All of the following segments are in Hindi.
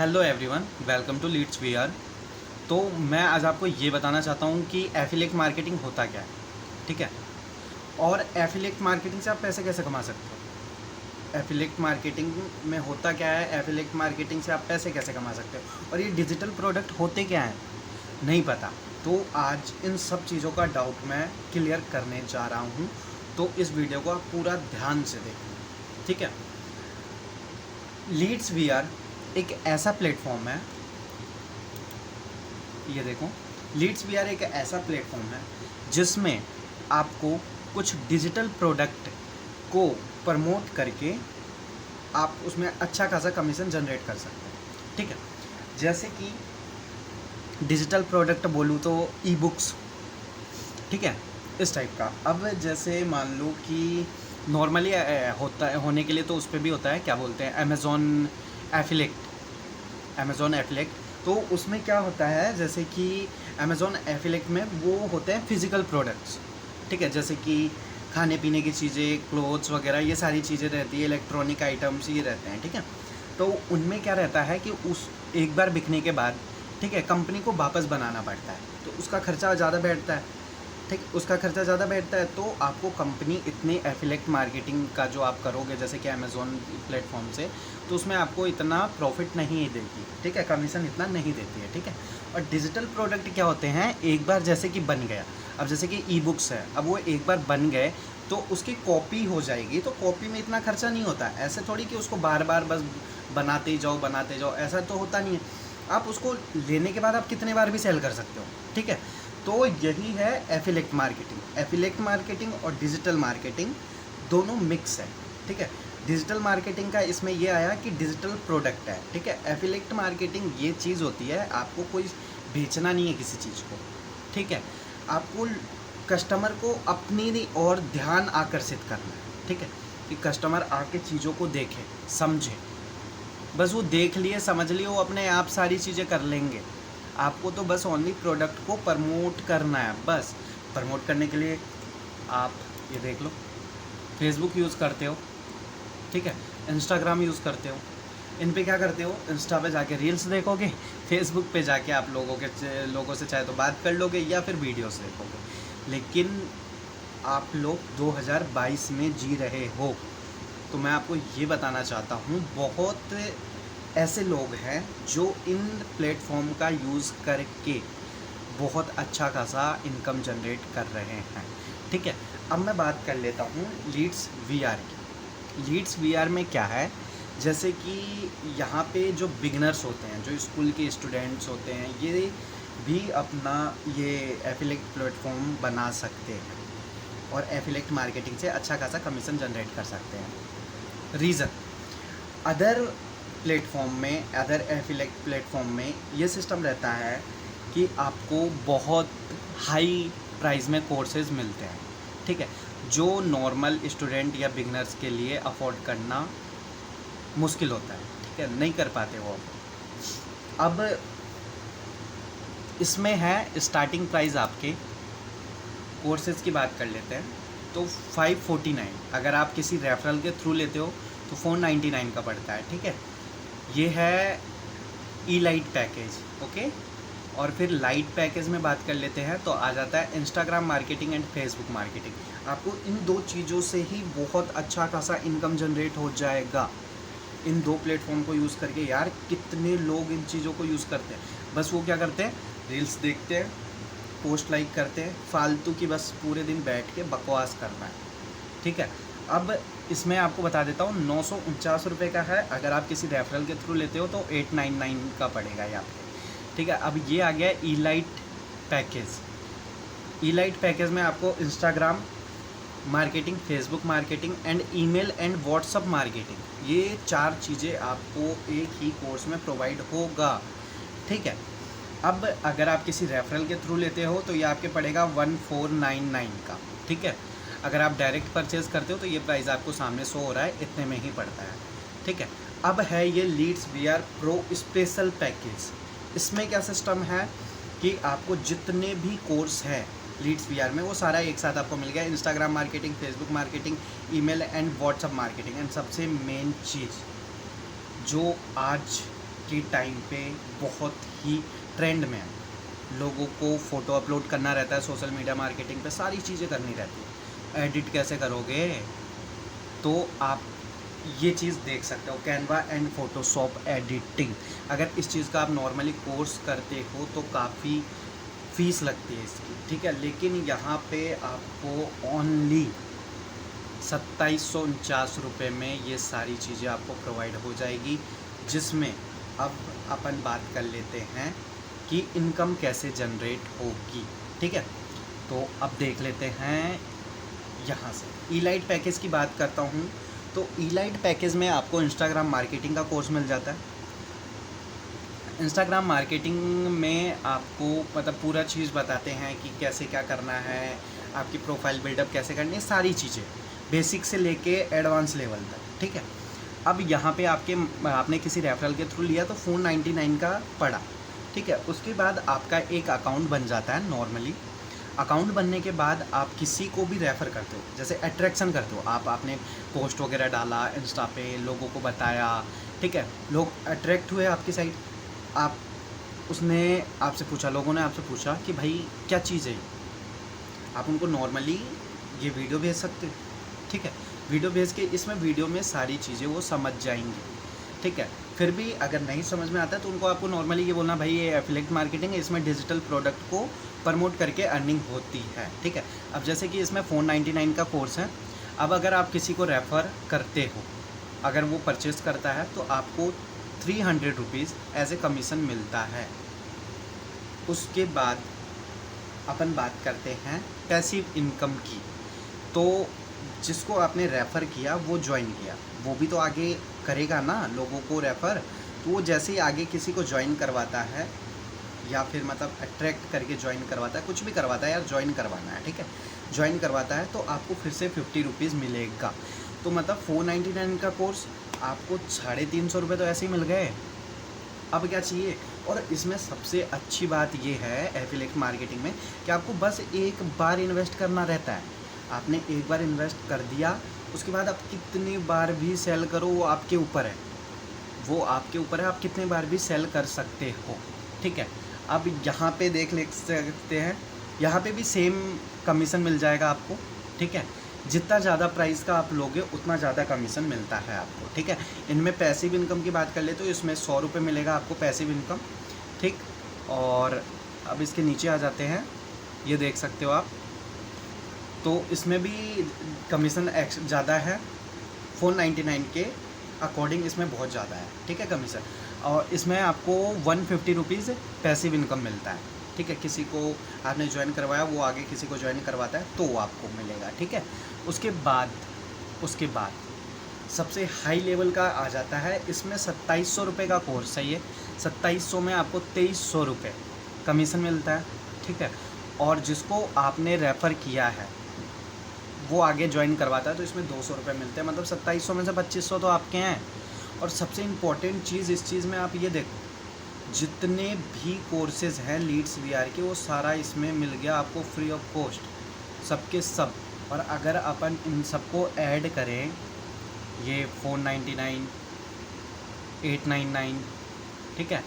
Hello everyone, welcome to leads VR. तो मैं आज आपको ये बताना चाहता हूँ कि एफिलिएट मार्केटिंग होता क्या है। ठीक है, और एफिलिएट मार्केटिंग से आप पैसे कैसे कमा सकते हो। एफिलिएट मार्केटिंग में होता क्या है, एफिलिएट मार्केटिंग से आप पैसे कैसे कमा सकते हो, और ये डिजिटल प्रोडक्ट होते क्या हैं नहीं पता। तो आज इन सब चीज़ों का डाउट मैं क्लियर करने जा रहा हूँ, तो इस वीडियो को आप पूरा ध्यान से देखना। ठीक है, लीड्स वीआर एक ऐसा प्लेटफॉर्म है, ये देखो, लीड्स वीआर एक ऐसा प्लेटफॉर्म है जिसमें आपको कुछ डिजिटल प्रोडक्ट को प्रमोट करके आप उसमें अच्छा खासा कमीशन जनरेट कर सकते हैं। ठीक है, जैसे कि डिजिटल प्रोडक्ट बोलूँ तो ई बुक्स, ठीक है, इस टाइप का। अब जैसे मान लो कि नॉर्मली होता है, होने के लिए तो उस पर भी होता है, क्या बोलते हैं, अमेज़ॉन एफिलेट। तो उसमें क्या होता है, जैसे कि अमेज़ॉन एफिलेट में वो होते हैं फिज़िकल प्रोडक्ट्स। ठीक है, जैसे कि खाने पीने की चीज़ें, क्लोथ्स वगैरह, ये सारी चीज़ें रहती है, इलेक्ट्रॉनिक आइटम्स ये रहते हैं। ठीक है, तो उनमें क्या रहता है कि उस एक बार बिकने के बाद, ठीक है, कंपनी को वापस बनाना पड़ता है, तो उसका खर्चा ज़्यादा बैठता है। ठीक, उसका खर्चा ज़्यादा बैठता है, तो आपको कंपनी इतने एफिलेट मार्केटिंग का जो आप करोगे जैसे कि अमेज़ॉन प्लेटफॉर्म से, तो उसमें आपको इतना प्रॉफिट नहीं देती। ठीक है, कमीशन इतना नहीं देती है। ठीक है, और डिजिटल प्रोडक्ट क्या होते हैं, एक बार जैसे कि बन गया, अब जैसे कि ई बुक्स है, अब वो एक बार बन गए तो उसकी कॉपी हो जाएगी, तो कॉपी में इतना खर्चा नहीं होता। ऐसे थोड़ी कि उसको बार बार बस बनाते जाओ, ऐसा तो होता नहीं है। आप उसको लेने के बाद आप कितने बार भी सेल कर सकते हो। ठीक है, तो यही है एफिलेट मार्केटिंग। एफिलेट मार्केटिंग और डिजिटल मार्केटिंग दोनों मिक्स है। ठीक है, डिजिटल मार्केटिंग का इसमें ये आया कि डिजिटल प्रोडक्ट है। ठीक है, एफिलेट मार्केटिंग ये चीज़ होती है, आपको कोई बेचना नहीं है किसी चीज़ को। ठीक है, आपको कस्टमर को अपनी और ध्यान आकर्षित करना है। ठीक है, कि कस्टमर आके चीज़ों को देखे, समझे, बस वो देख लिए, समझ लिए, वो अपने आप सारी चीज़ें कर लेंगे। आपको तो बस ओनली प्रोडक्ट को प्रमोट करना है। बस प्रमोट करने के लिए आप ये देख लो, फेसबुक यूज़ करते हो, ठीक है, इंस्टाग्राम यूज़ करते हो, इन पे क्या करते हो, इंस्टा पे जाके रील्स देखोगे, फेसबुक पे जाके आप लोगों से चाहे तो बात कर लोगे या फिर वीडियोस देखोगे। लेकिन आप लोग 2022 में जी रहे हो, तो मैं आपको ये बताना चाहता हूँ, बहुत ऐसे लोग हैं जो इन प्लेटफॉर्म का यूज़ करके बहुत अच्छा खासा इनकम जनरेट कर रहे हैं। ठीक है, अब मैं बात कर लेता हूँ लीड्स वीआर की। लीड्स वीआर में क्या है, जैसे कि यहाँ पे जो बिगनर्स होते हैं, जो स्कूल के स्टूडेंट्स होते हैं, ये भी अपना ये एफिलेट प्लेटफॉर्म बना सकते हैं और एफिलेट मार्केटिंग से अच्छा खासा कमीशन जनरेट कर सकते हैं। Reason, other other affiliate platform में ये सिस्टम रहता है कि आपको बहुत हाई प्राइस में कोर्सेज मिलते हैं। ठीक है, जो नॉर्मल स्टूडेंट या बिगनर्स के लिए अफोर्ड करना मुश्किल होता है। ठीक है, नहीं कर पाते वो। अब इसमें है स्टार्टिंग प्राइस, आपके कोर्सेज की बात कर लेते हैं तो 549, अगर आप किसी रेफरल के थ्रू लेते हो तो 499 का पड़ता है। ठीक है, ये है ई लाइट पैकेज। ओके, और फिर लाइट पैकेज में बात कर लेते हैं तो आ जाता है Instagram marketing and Facebook marketing. आपको इन दो चीज़ों से ही बहुत अच्छा खासा इनकम जनरेट हो जाएगा। इन दो प्लेटफॉर्म को यूज़ करके, यार कितने लोग इन चीज़ों को यूज़ करते हैं, बस वो क्या करते हैं, रील्स देखते हैं, पोस्ट लाइक करते हैं, फालतू की बस पूरे दिन बैठ के बकवास करना है। ठीक है, अब इसमें आपको बता देता हूँ, 949 का है। अगर आप किसी रेफरल के थ्रू लेते हो तो 899 का पड़ेगा ये आपके। ठीक है, अब ये आ गया e lite package. E lite package में आपको Instagram marketing, Facebook marketing and email and WhatsApp marketing, ये 4 चीज़ें आपको एक ही कोर्स में प्रोवाइड होगा। ठीक है, अब अगर आप किसी रेफरल के थ्रू लेते हो तो ये आपके पड़ेगा 1499 का। ठीक है, अगर आप डायरेक्ट परचेज़ करते हो तो ये प्राइस आपको सामने शो हो रहा है, इतने में ही पड़ता है। ठीक है, अब है ये leads VR pro special package. इसमें क्या सिस्टम है कि आपको जितने भी कोर्स है लीड्स वीआर में, वो सारा एक साथ आपको मिल गया। Instagram marketing, Facebook marketing, email and WhatsApp marketing, and सबसे मेन चीज़ जो आज के टाइम पे बहुत ही ट्रेंड में है। लोगों को फ़ोटो अपलोड करना रहता है, सोशल मीडिया मार्केटिंग पे सारी चीज़ें करनी रहती है। एडिट कैसे करोगे, तो आप ये चीज़ देख सकते हो, कैनवा एंड फ़ोटोशॉप एडिटिंग। अगर इस चीज़ का आप नॉर्मली कोर्स करते हो तो काफ़ी फ़ीस लगती है इसकी, ठीक है। लेकिन यहाँ पे आपको ओनली 2749 में ये सारी चीज़ें आपको प्रोवाइड हो जाएगी, जिसमें अब अपन बात कर लेते हैं कि इनकम कैसे जनरेट होगी, ठीक है। तो अब देख लेते हैं यहाँ से ईलाइट पैकेज की बात करता हूँ। तो ईलाइट पैकेज में आपको इंस्टाग्राम मार्केटिंग का कोर्स मिल जाता है। इंस्टाग्राम मार्केटिंग में आपको मतलब पूरा चीज़ बताते हैं कि कैसे क्या करना है, आपकी प्रोफाइल बिल्डअप कैसे करनी है, सारी चीज़ें बेसिक से लेके एडवांस लेवल तक, ठीक है। अब यहाँ पे आपने किसी रेफरल के थ्रू लिया तो 499 का पड़ा, ठीक है। उसके बाद आपका एक अकाउंट बन जाता है नॉर्मली। अकाउंट बनने के बाद आप किसी को भी रेफ़र करते हो, जैसे अट्रैक्शन करते हो, आपने पोस्ट वगैरह डाला इंस्टा पे, लोगों को बताया, ठीक है। लोग अट्रैक्ट हुए आपकी साइड, आप उसने आपसे पूछा, लोगों ने आपसे पूछा कि भाई क्या चीज़ है, आप उनको नॉर्मली ये वीडियो भेज सकते हो, ठीक है। वीडियो भेज के इसमें वीडियो में सारी चीज़ें वो समझ जाएंगे, ठीक है। फिर भी अगर नहीं समझ में आता है तो उनको आपको नॉर्मली ये बोलना, भाई ये एफिलिएट मार्केटिंग है, इसमें डिजिटल प्रोडक्ट को प्रमोट करके अर्निंग होती है, ठीक है। अब जैसे कि इसमें 499 का कोर्स है। अब अगर आप किसी को रेफ़र करते हो, अगर वो परचेस करता है तो आपको 300 रुपीज़ एज ए कमीशन मिलता है। उसके बाद अपन बात करते हैं पैसिव इनकम की। तो जिसको आपने रेफ़र किया वो ज्वाइन किया, वो भी तो आगे करेगा ना लोगों को रेफ़र। तो वो जैसे ही आगे किसी को ज्वाइन करवाता है या फिर मतलब अट्रैक्ट करके ज्वाइन करवाता है, कुछ भी करवाता है यार, ज्वाइन करवाना है, ठीक है। ज्वाइन करवाता है तो आपको फिर से 50 रुपीज़ मिलेगा। तो मतलब 499 का कोर्स आपको 350 रुपये तो ऐसे ही मिल गए। अब क्या चाहिए। और इसमें सबसे अच्छी बात ये है एफिलिएट मार्केटिंग में कि आपको बस एक बार इन्वेस्ट करना रहता है। आपने एक बार इन्वेस्ट कर दिया, उसके बाद आप कितनी बार भी सेल करो, वो आपके ऊपर है, वो आपके ऊपर है, आप कितने बार भी सेल कर सकते हो, ठीक है। अब यहाँ पे देख ले सकते हैं, यहाँ पे भी सेम कमीशन मिल जाएगा आपको, ठीक है। जितना ज़्यादा प्राइस का आप लोगे उतना ज़्यादा कमीशन मिलता है आपको, ठीक है। इनमें पैसिव इनकम की बात कर ले तो इसमें 100 रुपये मिलेगा आपको पैसिव इनकम, ठीक। और अब इसके नीचे आ जाते हैं, ये देख सकते हो आप, तो इसमें भी कमीशन ज़्यादा है। 499 के अकॉर्डिंग इसमें बहुत ज़्यादा है, ठीक है कमीशन। और इसमें आपको 150 रुपीज़ पैसिव इनकम मिलता है, ठीक है। किसी को आपने ज्वाइन करवाया, वो आगे किसी को ज्वाइन करवाता है तो वो आपको मिलेगा, ठीक है। उसके बाद सबसे हाई लेवल का आ जाता है, इसमें 2700 रुपये का कोर्स है ये। 2700 में आपको 2300 रुपये कमीशन मिलता है, ठीक है। और जिसको आपने रेफ़र किया है वो आगे ज्वाइन करवाता है तो इसमें 200 रुपये मिलते हैं, मतलब 2700 में से 2500 तो आपके हैं। और सबसे इम्पॉर्टेंट चीज़ इस चीज़ में आप ये देखो, जितने भी कोर्सेज़ हैं लीड्स वीआर के, वो सारा इसमें मिल गया आपको फ्री ऑफ कॉस्ट, सबके सब। और अगर अपन इन सबको ऐड करें, ये 499, 899, ठीक है,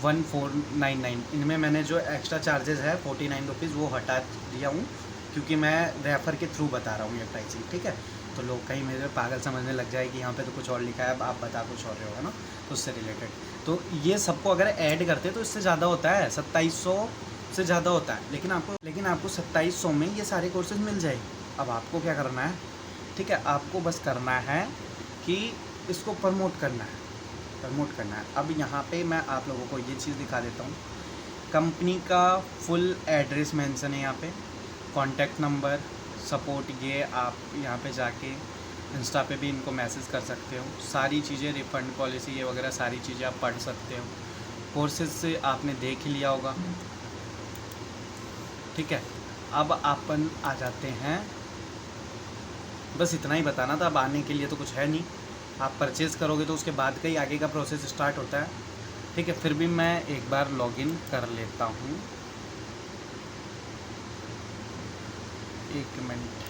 1499, इनमें मैंने जो एक्स्ट्रा चार्जेस है 49 रुपीज़ वो हटा दिया हूँ, क्योंकि मैं रेफ़र के थ्रू बता रहा हूँ ये प्राइसिंग, ठीक है। तो लोग कहीं मेरे पागल समझने लग जाए कि यहाँ पे तो कुछ और लिखा है, अब आप बता कुछ और रहे हो, है ना, तो उससे रिलेटेड। तो ये सबको अगर ऐड करते तो इससे ज़्यादा होता है, 2700 से ज़्यादा होता है। लेकिन आपको 2700 में ये सारे कोर्सेज मिल जाएगी। अब आपको क्या करना है, ठीक है, आपको बस करना है कि इसको प्रमोट करना है। अब यहाँ पे मैं आप लोगों को ये चीज़ दिखा देता हूँ। कंपनी का फुल एड्रेस मेंशन है यहाँ पे, कॉन्टैक्ट नंबर, सपोर्ट, ये आप यहाँ पे जाके इंस्टा पे भी इनको मैसेज कर सकते हो। सारी चीज़ें, रिफ़ंड पॉलिसी ये वगैरह सारी चीज़ें आप पढ़ सकते हो। कोर्सेज से आपने देख लिया होगा, ठीक है। अब अपन आ जाते हैं, बस इतना ही बताना था। अब आने के लिए तो कुछ है नहीं, आप परचेज़ करोगे तो उसके बाद का ही आगे का प्रोसेस स्टार्ट होता है, ठीक है। फिर भी मैं एक बार लॉगिन कर लेता हूँ, 1 मिनट।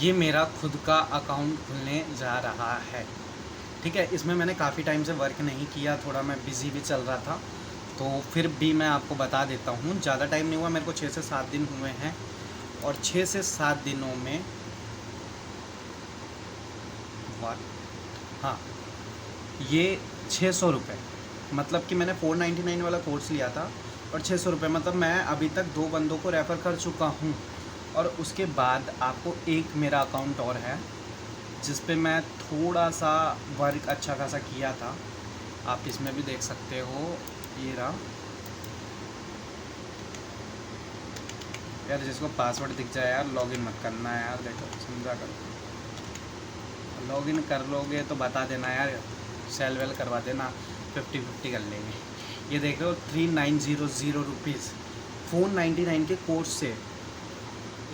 ये मेरा खुद का अकाउंट खुलने जा रहा है, ठीक है। इसमें मैंने काफ़ी टाइम से वर्क नहीं किया, थोड़ा मैं बिज़ी भी चल रहा था, तो फिर भी मैं आपको बता देता हूँ। ज़्यादा टाइम नहीं हुआ मेरे को, 6 से 7 दिन हुए हैं, और 6 से 7 दिनों में हाँ, ये 600 रुपये, मतलब कि मैंने 499 वाला कोर्स लिया था, और 600 रुपये, मतलब मैं अभी तक 2 बंदों को रेफ़र कर चुका हूँ। और उसके बाद आपको एक मेरा अकाउंट और है जिस पे मैं थोड़ा सा वर्क अच्छा खासा किया था, आप इसमें भी देख सकते हो। ये रहा यार, जिसको पासवर्ड दिख जाए यार, लॉगिन मत करना है यार, देखो समझा करो। लॉगिन कर लोगे तो बता देना यार, सेल वेल करवा देना, 50-50 कर लेंगे। ये देख रहे हो 3900 रुपीज़ 499 के कोर्स से,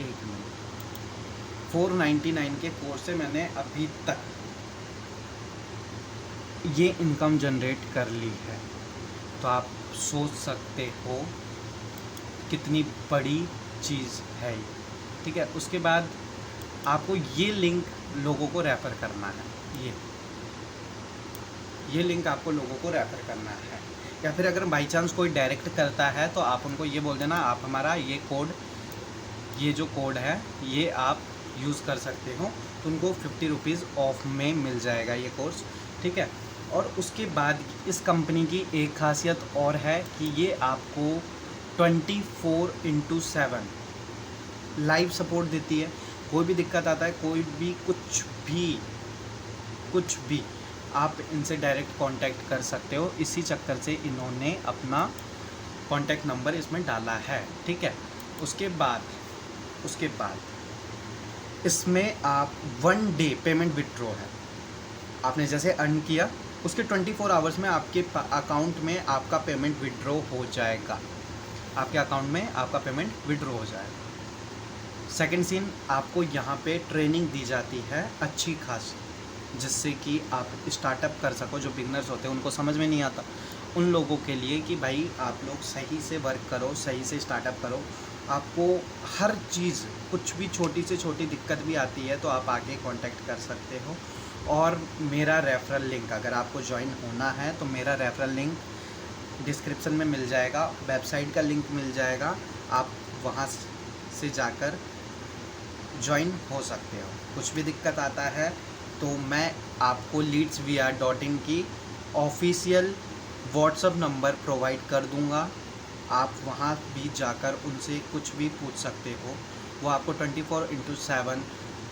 1 मिनट, 499 के कोर्स से मैंने अभी तक ये इनकम जनरेट कर ली है। तो आप सोच सकते हो कितनी बड़ी चीज़ है ये, ठीक है। उसके बाद आपको ये लिंक लोगों को रेफ़र करना है, ये लिंक आपको लोगों को रेफ़र करना है। या फिर अगर बाई चांस कोई डायरेक्ट करता है तो आप उनको ये बोल देना, आप हमारा ये जो कोड है ये आप यूज़ कर सकते हो, तो उनको 50 रुपीज़ ऑफ में मिल जाएगा ये कोर्स, ठीक है। और उसके बाद इस कंपनी की एक ख़ासियत और है कि ये आपको 24/7 लाइव सपोर्ट देती है। कोई भी दिक्कत आता है, कोई भी कुछ भी आप इनसे डायरेक्ट कांटेक्ट कर सकते हो। इसी चक्कर से इन्होंने अपना कांटेक्ट नंबर इसमें डाला है, ठीक है। उसके बाद इसमें आप 1 डे पेमेंट विड्रॉ है, आपने जैसे अर्न किया उसके 24 आवर्स में आपके अकाउंट में आपका पेमेंट विड्रॉ हो जाएगा, आपके अकाउंट में आपका पेमेंट विड्रॉ हो जाएगा। सेकंड सीन, आपको यहाँ पे ट्रेनिंग दी जाती है अच्छी खासी, जिससे कि आप स्टार्टअप कर सको। जो बिगनर्स होते हैं उनको समझ में नहीं आता, उन लोगों के लिए कि भाई आप लोग सही से वर्क करो, सही से स्टार्टअप करो। आपको हर चीज़, कुछ भी छोटी से छोटी दिक्कत भी आती है तो आप आके कांटेक्ट कर सकते हो। और मेरा रेफरल लिंक, अगर आपको ज्वाइन होना है तो मेरा रेफरल लिंक डिस्क्रिप्शन में मिल जाएगा, वेबसाइट का लिंक मिल जाएगा, आप वहाँ से जाकर ज्वाइन हो सकते हो। कुछ भी दिक्कत आता है तो मैं आपको leadsvr.in की ऑफिशियल व्हाट्सअप नंबर प्रोवाइड कर दूंगा, आप वहाँ भी जाकर उनसे कुछ भी पूछ सकते हो। वो आपको 24/7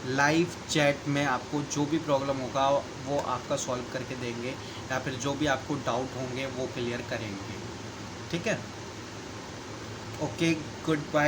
लाइव चैट में आपको जो भी प्रॉब्लम होगा वो आपका सॉल्व करके देंगे, या फिर जो भी आपको डाउट होंगे वो क्लियर करेंगे, ठीक है। Okay, good bye.